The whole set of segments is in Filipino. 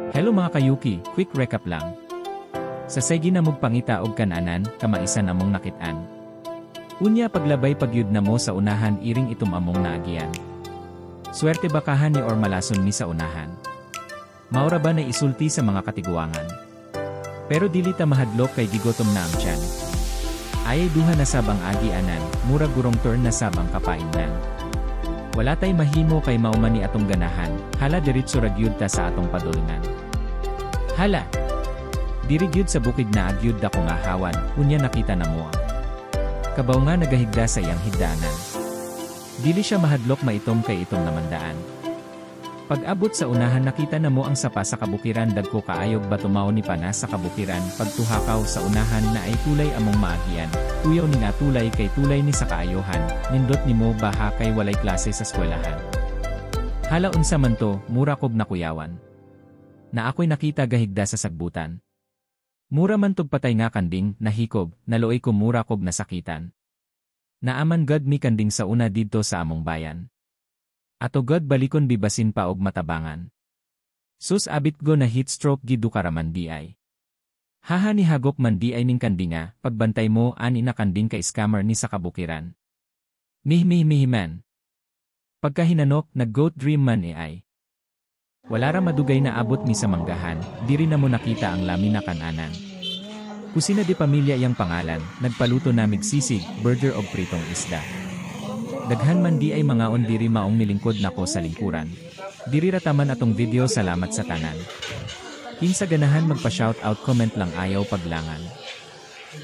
Hello mga kayuki, quick recap lang. Sa segi na magpangita og kananan, kamaisan among nakitaan. Unya paglabay pagyud na mo sa unahan iring itum among naagian. Swerte bakahan ni or malason mi sa unahan. Maura ba na isulti sa mga katiguangan? Pero dili ta mahadlok kay gigotom na ang tiyan. Ayay duha na sabang agianan, mura gurong turn na sabang kapaingnan. Wala tay mahimo kay maumani atong ganahan, hala diritso ragyud ta sa atong padulngan. Hala! Dirigyud sa bukid na agyud da kung ahawan, unya nakita na mo. Kabaw nga nagahigda sa iyang higdanan. Dili siya mahadlok maitom kay itong namandaan. Pag-abot sa unahan nakita na mo ang sapa sa kabukiran dagko kaayog ba tumaw ni pana sa kabukiran pagtuhakaw sa unahan na ay tulay among maagian, tuyaw ni nga tulay kay tulay ni sa kaayohan, nindot ni mo baha kay walay klase sa eskwelahan. Hala unsa man to, mura kob nakuyawan. Na ako'y nakita gahigda sa sagbutan. Mura man tog patay nga kanding, nahikob, naloy ko mura kob nasakitan. Naaman God mi kanding sa una didto sa among bayan. Ato God balikon bibasin pa og matabangan. Sus abit go na heat stroke gidu karaman di ay. Haha ni hagok man di ay ning kandinga, pagbantay mo ani na kanding ka scammer ni sa kabukiran. Mihman. Pagkahinanok, nag-goat dream man ay. Wala ra madugay na abot mi sa manggahan, di rin na mo nakita ang lamin na kananan. Kusina di pamilya iyang pangalan, nagpaluto na migsisig, burger o pritong isda. Daghan man di ay mangaon diri maong milingkod nako sa lingkuran. Diri rataman atong video, salamat sa tanan. Kinsa ganahan magpa-shoutout comment lang ayaw paglangan.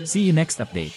See you next update.